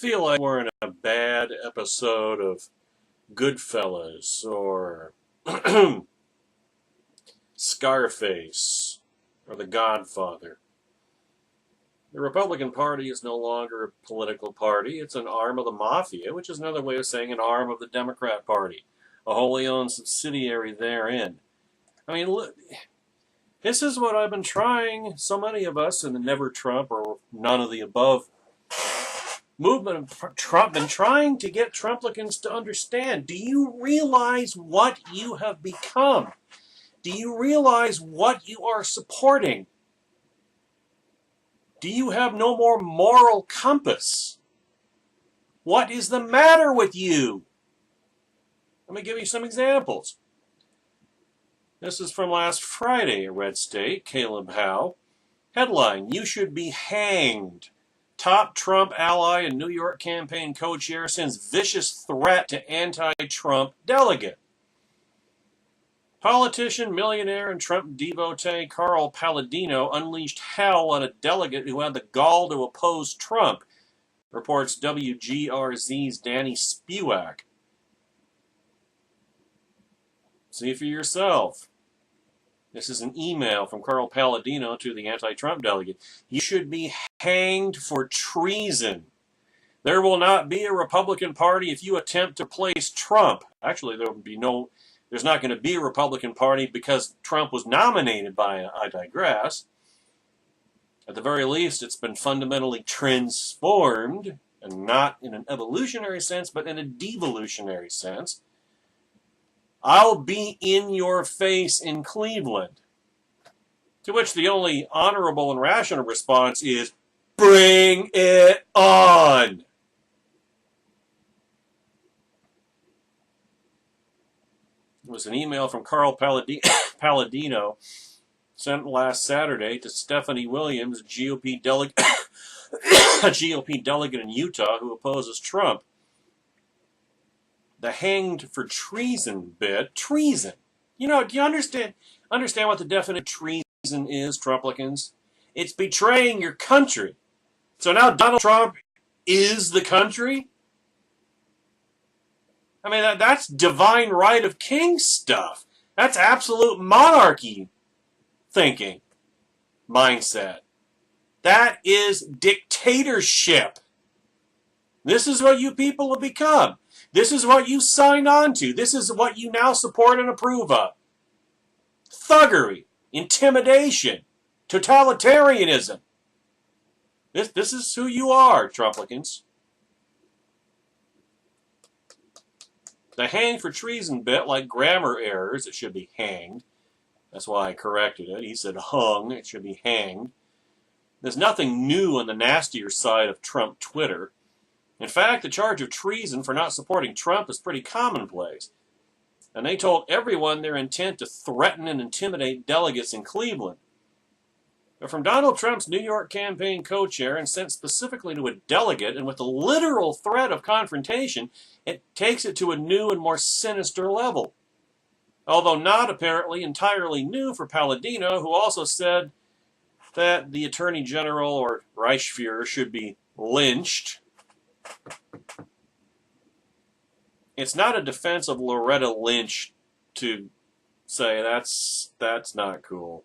feel like we're in a bad episode of Goodfellas or Scarface or The Godfather. The Republican Party is no longer a political party. It's an arm of the mafia, which is another way of saying an arm of the Democrat Party, a wholly owned subsidiary therein. I mean, look, this is what I've been trying, so many of us in the Never Trump or none of the above movement of Trump, been trying to get Trumplicans to understand. Do you realize what you have become? Do you realize what you are supporting? Do you have no more moral compass? What is the matter with you? Let me give you some examples. This is from last Friday, a red state, Caleb Howe. Headline, "You should be hanged. Top Trump ally and New York campaign co-chair sends vicious threat to anti-Trump delegate." Politician, millionaire, and Trump devotee Carl Palladino unleashed hell on a delegate who had the gall to oppose Trump, reports WGRZ's Danny Spewak. See for yourself. This is an email from Carl Palladino to the anti-Trump delegate. "You should be hanged for treason. There will not be a Republican Party if you attempt to place Trump." Actually, there's not going to be a Republican Party because Trump was nominated by, I digress. At the very least, it's been fundamentally transformed, and not in an evolutionary sense, but in a devolutionary sense. "I'll be in your face in Cleveland." To which the only honorable and rational response is, "Bring it on." It was an email from Carl Palladino sent last Saturday to Stephanie Williams, a GOP delegate in Utah who opposes Trump. The hanged for treason bit. Treason. Do you understand what the definition of treason is, Trumplicans? It's betraying your country. So now Donald Trump is the country? I mean, that's divine right of king stuff. That's absolute monarchy thinking, mindset. That is dictatorship. This is what you people have become. This is what you signed on to. This is what you now support and approve of. Thuggery, intimidation, totalitarianism. This is who you are, Trumplicans. The hang for treason bit, like grammar errors, it should be hanged. That's why I corrected it. He said hung, it should be hanged. There's nothing new on the nastier side of Trump Twitter. In fact, the charge of treason for not supporting Trump is pretty commonplace. And they told everyone their intent to threaten and intimidate delegates in Cleveland. But from Donald Trump's New York campaign co-chair and sent specifically to a delegate and with the literal threat of confrontation, it takes it to a new and more sinister level. Although not apparently entirely new for Palladino, who also said that the Attorney General or Reichsfuhrer should be lynched. It's not a defense of Loretta Lynch to say that's not cool.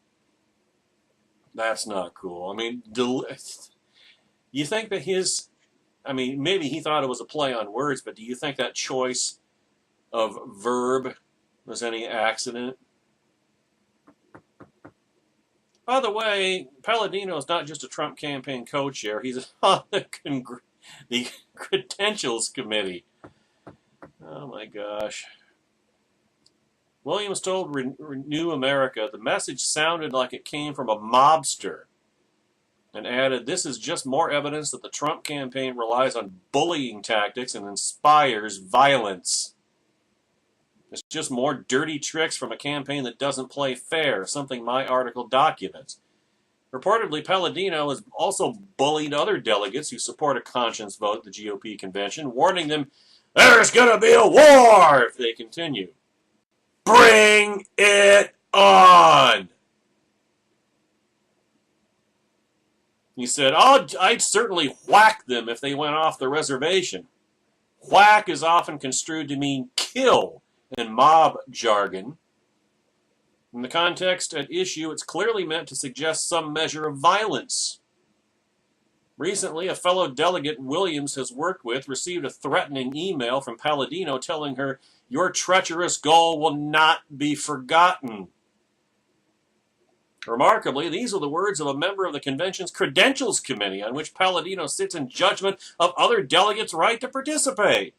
That's not cool. I mean, you think that maybe he thought it was a play on words, but do you think that choice of verb was any accident? By the way, Palladino is not just a Trump campaign co-chair. He's on the Credentials Committee. Oh my gosh. Williams told Renew America the message sounded like it came from a mobster and added, "This is just more evidence that the Trump campaign relies on bullying tactics and inspires violence. It's just more dirty tricks from a campaign that doesn't play fair, something my article documents." Reportedly, Palladino has also bullied other delegates who support a conscience vote at the GOP convention, warning them there's going to be a war if they continue. Bring it on! He said, "Oh, I'd certainly whack them if they went off the reservation." Whack is often construed to mean kill in mob jargon. In the context at issue, it's clearly meant to suggest some measure of violence. Recently, a fellow delegate Williams has worked with received a threatening email from Palladino telling her, "Your treacherous goal will not be forgotten." Remarkably, these are the words of a member of the convention's Credentials Committee, on which Palladino sits in judgment of other delegates' right to participate.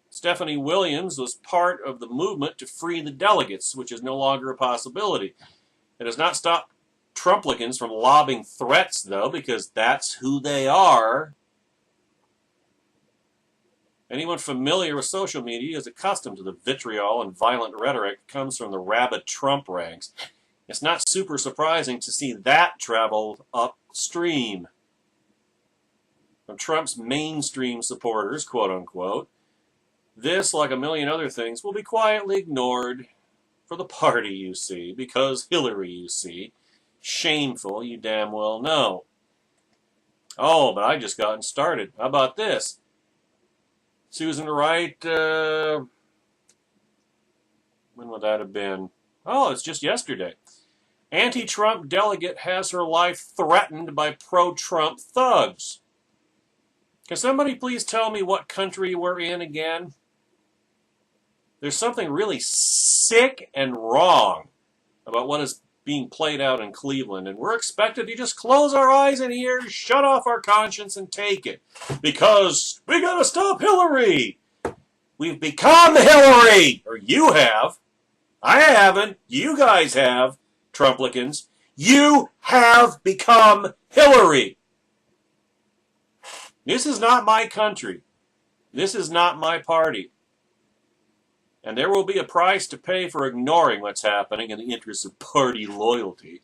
Stephanie Williams was part of the movement to free the delegates, which is no longer a possibility. It has not stopped Trumplicans from lobbing threats, though, because that's who they are. Anyone familiar with social media is accustomed to the vitriol and violent rhetoric that comes from the rabid Trump ranks. It's not super surprising to see that travel upstream. From Trump's mainstream supporters, quote unquote, this, like a million other things, will be quietly ignored for the party, you see, because Hillary, you see. Shameful, you damn well know. Oh, but I just gotten started. How about this? Susan Wright, when would that have been? Oh, it's just yesterday. Anti-Trump delegate has her life threatened by pro-Trump thugs. Can somebody please tell me what country we're in again? There's something really sick and wrong about what is being played out in Cleveland, and we're expected to just close our eyes and ears, shut off our conscience, and take it. Because we gotta stop Hillary! We've become Hillary! Or you have. I haven't. You guys have, Trumplicans. You have become Hillary! This is not my country. This is not my party. And there will be a price to pay for ignoring what's happening in the interest of party loyalty.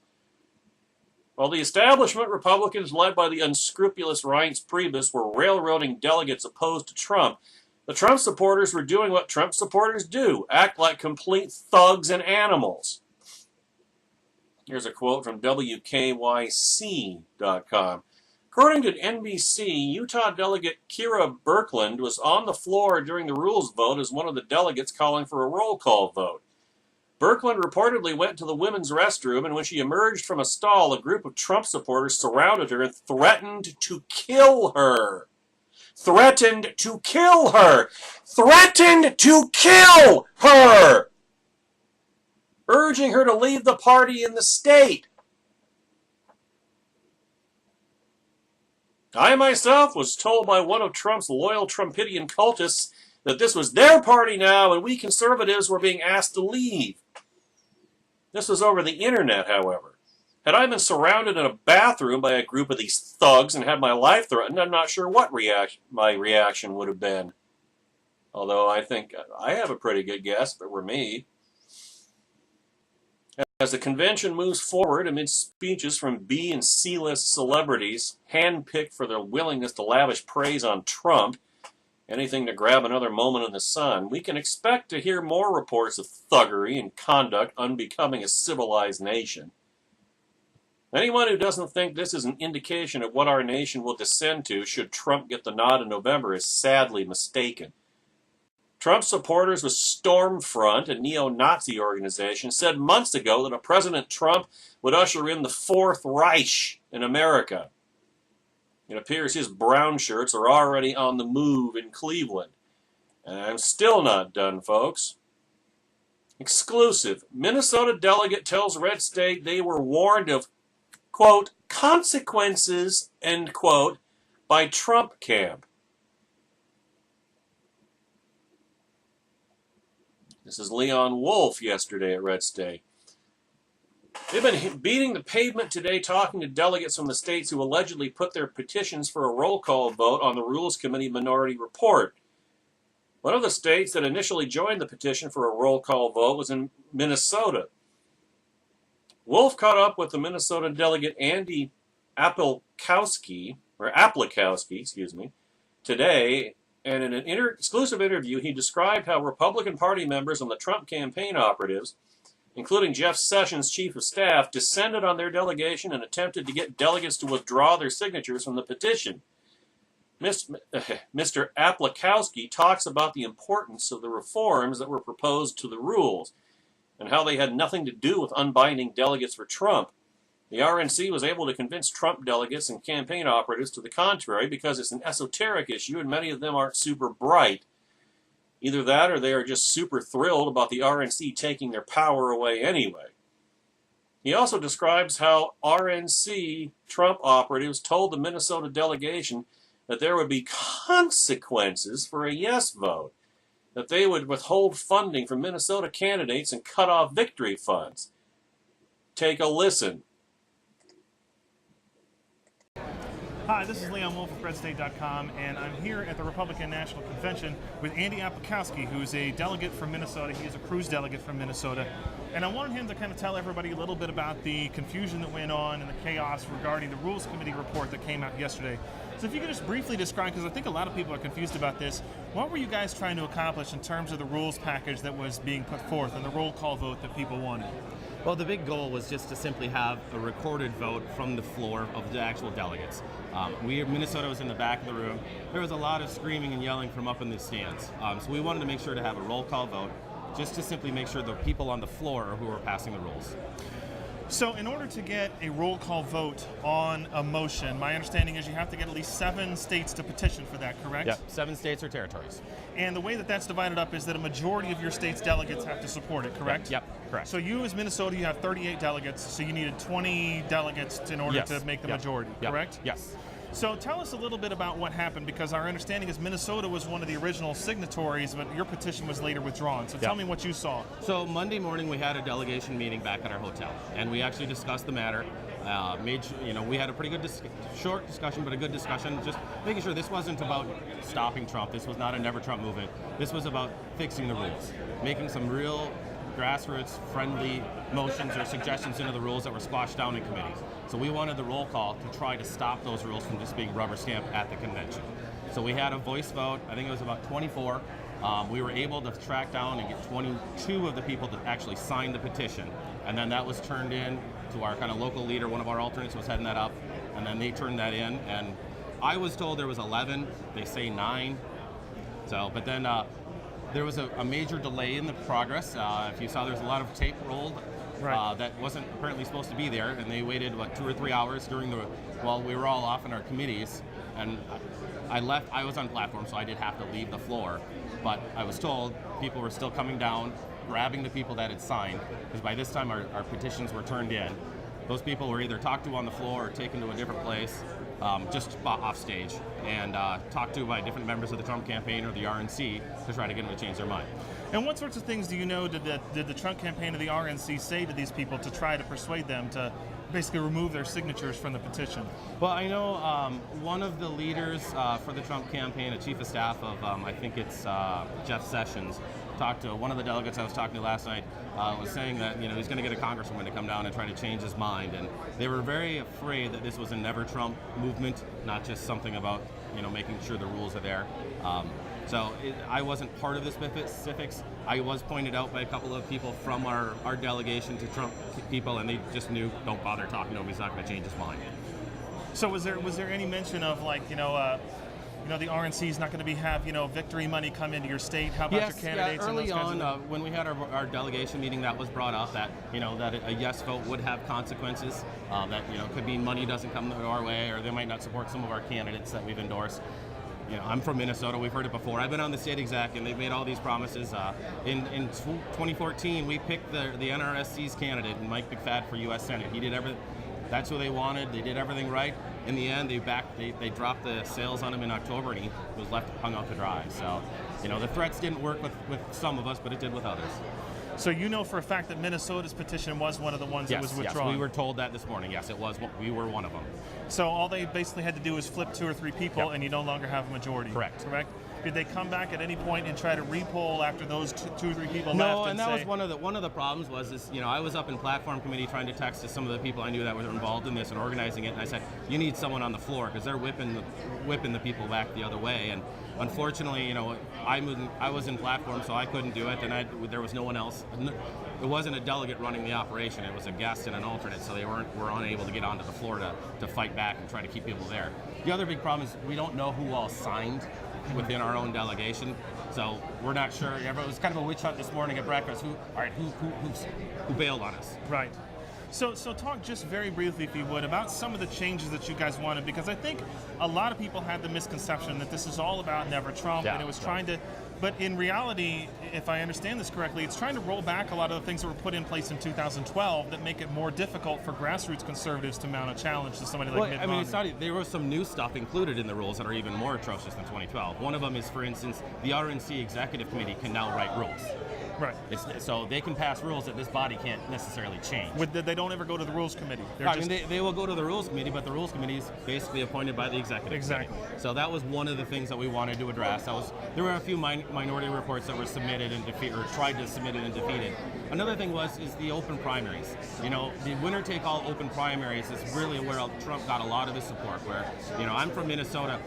While the establishment Republicans led by the unscrupulous Reince Priebus were railroading delegates opposed to Trump, the Trump supporters were doing what Trump supporters do, act like complete thugs and animals. Here's a quote from WKYC.com. According to NBC, Utah delegate Kira Birkeland was on the floor during the rules vote as one of the delegates calling for a roll call vote. Birkeland reportedly went to the women's restroom, and when she emerged from a stall, a group of Trump supporters surrounded her and threatened to kill her. Threatened to kill her! Threatened to kill her! Urging her to leave the party in the state. I myself was told by one of Trump's loyal Trumpidian cultists that this was their party now and we conservatives were being asked to leave. This was over the internet, however. Had I been surrounded in a bathroom by a group of these thugs and had my life threatened, I'm not sure what my reaction would have been. Although I think I have a pretty good guess if it were me. As the convention moves forward amid speeches from B and C-list celebrities, handpicked for their willingness to lavish praise on Trump, anything to grab another moment in the sun, we can expect to hear more reports of thuggery and conduct unbecoming a civilized nation. Anyone who doesn't think this is an indication of what our nation will descend to should Trump get the nod in November is sadly mistaken. Trump supporters with Stormfront, a neo-Nazi organization, said months ago that a President Trump would usher in the Fourth Reich in America. It appears his brownshirts are already on the move in Cleveland. And I'm still not done, folks. Exclusive. Minnesota delegate tells Red State they were warned of, quote, consequences, end quote, by Trump camp. This is Leon Wolf yesterday at Red State. They've been beating the pavement today talking to delegates from the states who allegedly put their petitions for a roll call vote on the Rules Committee Minority Report. One of the states that initially joined the petition for a roll call vote was in Minnesota. Wolf caught up with the Minnesota delegate Andy Aplikowski, today, and in an exclusive interview, he described how Republican Party members and the Trump campaign operatives including Jeff Sessions' chief of staff, descended on their delegation and attempted to get delegates to withdraw their signatures from the petition. Mr. Aplikowski talks about the importance of the reforms that were proposed to the rules and how they had nothing to do with unbinding delegates for Trump. The RNC was able to convince Trump delegates and campaign operatives to the contrary because it's an esoteric issue and many of them aren't super bright. Either that or they are just super thrilled about the RNC taking their power away anyway. He also describes how RNC Trump operatives told the Minnesota delegation that there would be consequences for a yes vote, that they would withhold funding from Minnesota candidates and cut off victory funds. Take a listen. Hi, this is Leon Wolf of RedState.com, and I'm here at the Republican National Convention with Andy Aplikowski, who's a delegate from Minnesota. He is a cruise delegate from Minnesota. And I wanted him to kind of tell everybody a little bit about the confusion that went on and the chaos regarding the Rules Committee report that came out yesterday. So if you could just briefly describe, because I think a lot of people are confused about this, what were you guys trying to accomplish in terms of the rules package that was being put forth and the roll call vote that people wanted? Well, the big goal was just to simply have a recorded vote from the floor of the actual delegates. Minnesota was in the back of the room. There was a lot of screaming and yelling from up in the stands. So we wanted to make sure to have a roll call vote, just to simply make sure the people on the floor are who are passing the rules. So in order to get a roll call vote on a motion, my understanding is you have to get at least 7 states to petition for that, correct? Yeah, 7 states or territories. And the way that that's divided up is that a majority of your state's delegates have to support it, correct? Yep, correct. So you as Minnesota, you have 38 delegates, so you needed 20 delegates in order to make the majority, correct? Yes. So tell us a little bit about what happened, because our understanding is Minnesota was one of the original signatories, but your petition was later withdrawn. So tell me what you saw. So Monday morning we had a delegation meeting back at our hotel, and we actually discussed the matter. We had a pretty good, short discussion, but a good discussion, just making sure this wasn't about stopping Trump. This was not a Never Trump movement. This was about fixing the rules, making some real grassroots-friendly motions or suggestions into the rules that were squashed down in committee. So we wanted the roll call to try to stop those rules from just being rubber stamped at the convention. So we had a voice vote. I think it was about 24. We were able to track down and get 22 of the people that actually signed the petition. And then that was turned in to our kind of local leader. One of our alternates was heading that up. And then they turned that in. And I was told there was 11. They say 9. So, but then there was a major delay in the progress. If you saw, there's a lot of tape rolled that wasn't apparently supposed to be there, and they waited 2 or 3 hours while we were all off in our committees. And I left. I was on platform, so I did have to leave the floor. But I was told people were still coming down, grabbing the people that had signed, because by this time our petitions were turned in. Those people were either talked to on the floor or taken to a different place, just off stage, and talked to by different members of the Trump campaign or the RNC to try to get them to change their mind. And what sorts of things do you know did the Trump campaign or the RNC say to these people to try to persuade them to basically remove their signatures from the petition? Well, I know one of the leaders for the Trump campaign, a chief of staff of, I think it's Jeff Sessions, talked to one of the delegates I was talking to last night, was saying that he's going to get a congresswoman to come down and try to change his mind, and they were very afraid that this was a Never Trump movement, not just something about making sure the rules are there. I wasn't part of the specifics. I was pointed out by a couple of people from our delegation to Trump people, and they just knew, don't bother talking to him, he's not going to change his mind. So was there any mention of the RNC is not going to have victory money come into your state? How about your candidates? Yeah, early and those on, when we had our delegation meeting, that was brought up that that a yes vote would have consequences. That could mean money doesn't come our way, or they might not support some of our candidates that we've endorsed. I'm from Minnesota. We've heard it before. I've been on the state exec, and they've made all these promises. In 2014, we picked the NRSC's candidate, Mike McFadden, for U.S. Senate. He did everything. That's who they wanted. They did everything right. In the end, they dropped the sales on him in October, and he was left hung out to dry. So, the threats didn't work with some of us, but it did with others. So for a fact that Minnesota's petition was one of the ones that was withdrawn? Yes, we were told that this morning. Yes, it was. We were one of them. So all they basically had to do was flip 2 or 3 people, and you no longer have a majority. Correct. Did they come back at any point and try to repoll after those 2 or 3 people left? No, and that was one of the problems was I was up in platform committee trying to text to some of the people I knew that were involved in this and organizing it, and I said, you need someone on the floor because they're whipping the people back the other way. And unfortunately, I was in platform, so I couldn't do it, and there was no one else. it wasn't a delegate running the operation. It was a guest and an alternate, so they were unable to get onto the floor to fight back and try to keep people there. The other big problem is we don't know who all signed within our own delegation, so we're not sure. It was kind of a witch hunt this morning at breakfast. Who bailed on us? Right. So talk just very briefly, if you would, about some of the changes that you guys wanted, because I think a lot of people had the misconception that this is all about Never Trump, and it was trying to, but in reality, if I understand this correctly, it's trying to roll back a lot of the things that were put in place in 2012 that make it more difficult for grassroots conservatives to mount a challenge to somebody like Mitt Romney. I mean, it's not, there was some new stuff included in the rules that are even more atrocious than 2012. One of them is, for instance, the RNC Executive Committee can now write rules. Right. So they can pass rules that this body can't necessarily change. They don't ever go to the Rules Committee. They will go to the Rules Committee, but the Rules Committee is basically appointed by the Executive Exactly. Committee. So that was one of the things that we wanted to address. There were a few minority reports that were submitted and defeated, or tried to submit it and defeated. Another thing is the open primaries. You know, the winner-take-all open primaries is really where Trump got a lot of his support. Where, you know, I'm from Minnesota.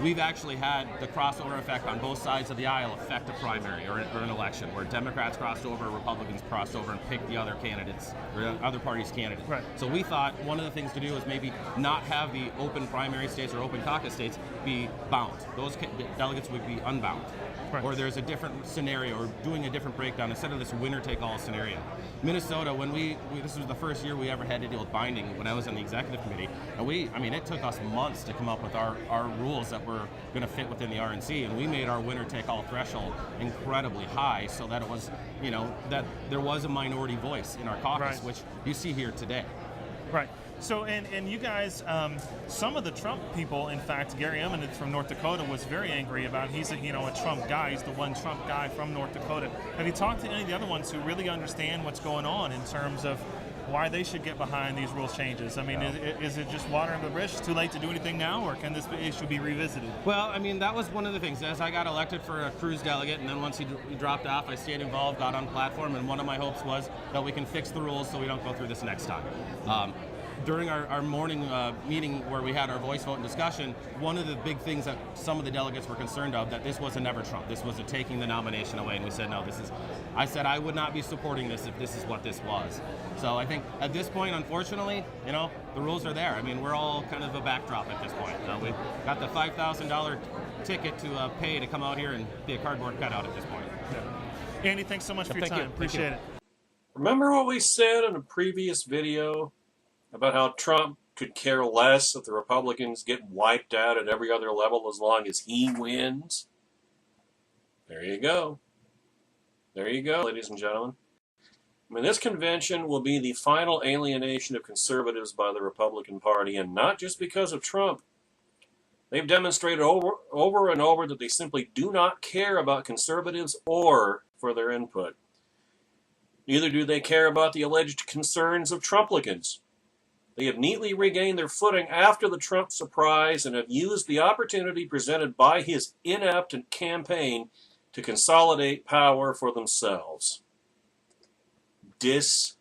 We've actually had the crossover effect on both sides of the aisle affect a primary or an election, where Democrats crossed over, Republicans crossed over and picked the other candidates, or the other party's candidate. Right. So we thought one of the things to do is maybe not have the open primary states or open caucus states be bound. Those delegates would be unbound. Right. Or there's a different scenario, or doing a different breakdown instead of this winner-take-all scenario. Minnesota, when this was the first year we ever had to deal with binding when I was on the executive committee, and it took us months to come up with our rules that were going to fit within the RNC, and we made our winner-take-all threshold incredibly high so that it was, you know, that there was a minority voice in our caucus, right. which you see here today. Right. So, and you guys, some of the Trump people, in fact, Gary Eminence from North Dakota was very angry about. He's a Trump guy. He's the one Trump guy from North Dakota. Have you talked to any of the other ones who really understand what's going on in terms of why they should get behind these rules changes? I mean, is it just water under the bridge? It's too late to do anything now, or can this issue be revisited? Well, I mean, that was one of the things. As I got elected for a Cruz delegate, and then once he dropped off, I stayed involved, got on platform, and one of my hopes was that we can fix the rules so we don't go through this next time. During our morning meeting where we had our voice vote and discussion, one of the big things that some of the delegates were concerned of, that this was a Never Trump. This was a taking the nomination away, and we said, no, I said I would not be supporting this if this is what this was. So I think at this point, unfortunately, you know, the rules are there. I mean, we're all kind of a backdrop at this point. We got the $5,000 ticket to pay to come out here and be a cardboard cutout at this point. Yeah. Andy, thanks so much for your time. Appreciate it. Remember what we said in a previous video about how Trump could care less if the Republicans get wiped out at every other level as long as he wins? There you go. There you go, ladies and gentlemen. I mean, this convention will be the final alienation of conservatives by the Republican Party, and not just because of Trump. They've demonstrated over and over that they simply do not care about conservatives or for their input. Neither do they care about the alleged concerns of Trumplicans. They have neatly regained their footing after the Trump surprise and have used the opportunity presented by his inept campaign to consolidate power for themselves. Disgusting.